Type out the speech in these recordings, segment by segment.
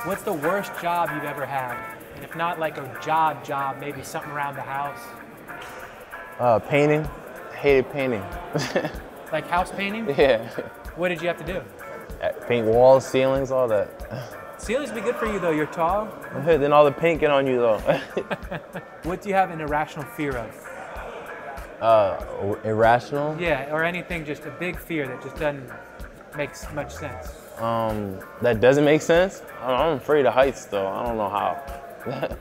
What's the worst job you've ever had? And if not like a job, maybe something around the house. Painting. I hated painting. Like house painting? Yeah. What did you have to do? Paint walls, ceilings, all that. Ceilings would be good for you though, you're tall. Then all the paint get on you though. What do you have an irrational fear of? Irrational? Yeah, or anything, just a big fear that just doesn't make much sense. That doesn't make sense? I'm afraid of heights though. I don't know how.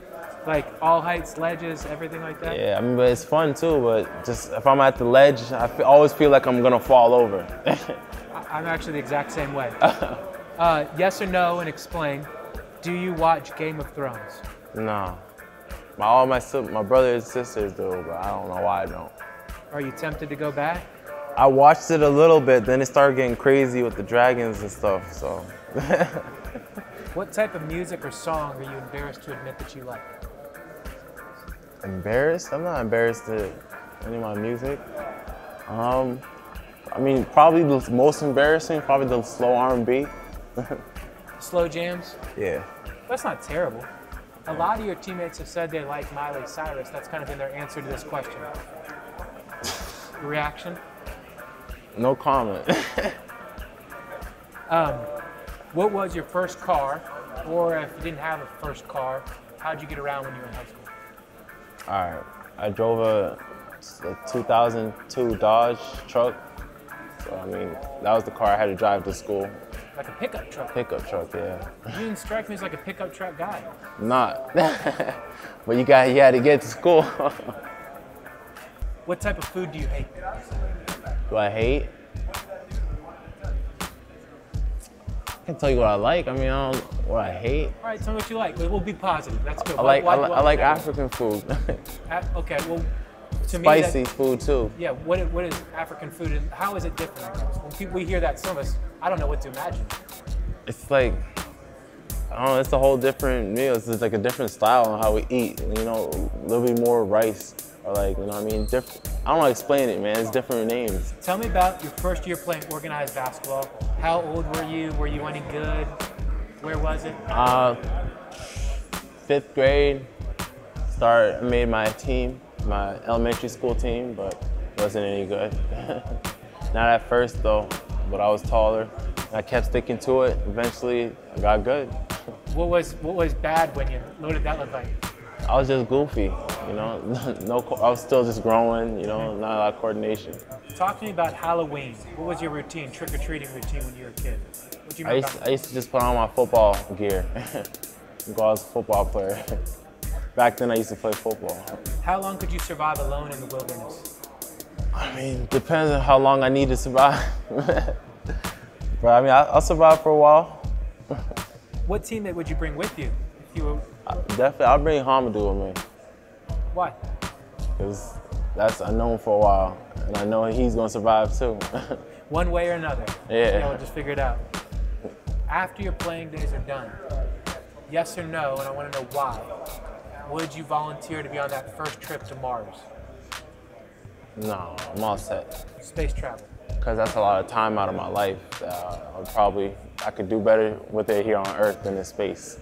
Like all heights, ledges, everything like that? Yeah, I mean, but it's fun too, but just if I'm at the ledge, always feel like I'm gonna fall over. I'm actually the exact same way. Yes or no, and explain. Do you watch Game of Thrones? No. All my brothers and sisters do, but I don't know why I don't. Are you tempted to go back? I watched it a little bit, then it started getting crazy with the dragons and stuff, so. What type of music or song are you embarrassed to admit that you like? Embarrassed? I'm not embarrassed to any of my music. I mean, probably the most embarrassing, probably the slow R&B. Slow jams? Yeah. That's not terrible. A lot of your teammates have said they like Miley Cyrus. That's kind of been their answer to this question. Your reaction? No comment. What was your first car? Or if you didn't have a first car, how'd you get around when you were in high school? All right, I drove a 2002 Dodge truck. So, I mean, that was the car I had to drive to school. Like a pickup truck? Pickup truck, yeah. You didn't strike me as like a pickup truck guy. Not. But you had to get to school. What type of food do you hate? Do I hate? I can tell you what I like. I mean, I don't what I hate. All right, tell me what you like. We'll be positive. That's good. I like African food. Okay, well, to me, spicy food too. Yeah, what is African food and how is it different? I guess? When we hear that, some of us, I don't know what to imagine. It's like, I don't know, it's a whole different meal. It's just like a different style on how we eat. You know, a little bit more rice or like, you know what I mean? Different. I don't know how to explain it, man. It's different names. Tell me about your first year playing organized basketball. How old were you? Were you any good? Where was it? 5th grade. I made my team, my elementary school team, but wasn't any good. Not at first though, but I was taller. I kept sticking to it. Eventually, I got good. What was bad when you? What did that look like? I was just goofy, you know. I was still just growing, you know. Not a lot of coordination. Talk to me about Halloween. What was your routine, trick-or-treating routine when you were a kid? What do you I used to just put on my football gear, go as a football player. Back then, I used to play football. How long could you survive alone in the wilderness? I mean, depends on how long I need to survive. But I mean, I'll survive for a while. What teammate would you bring with you if you were? Definitely, I'll bring Hamadou with me. Why? Because that's unknown for a while, and I know he's gonna survive too. One way or another. Yeah. We'll just figure it out. After your playing days are done, yes or no, and I want to know why, would you volunteer to be on that first trip to Mars? No, I'm all set. Space travel. Because that's a lot of time out of my life. I could do better with it here on Earth than in space.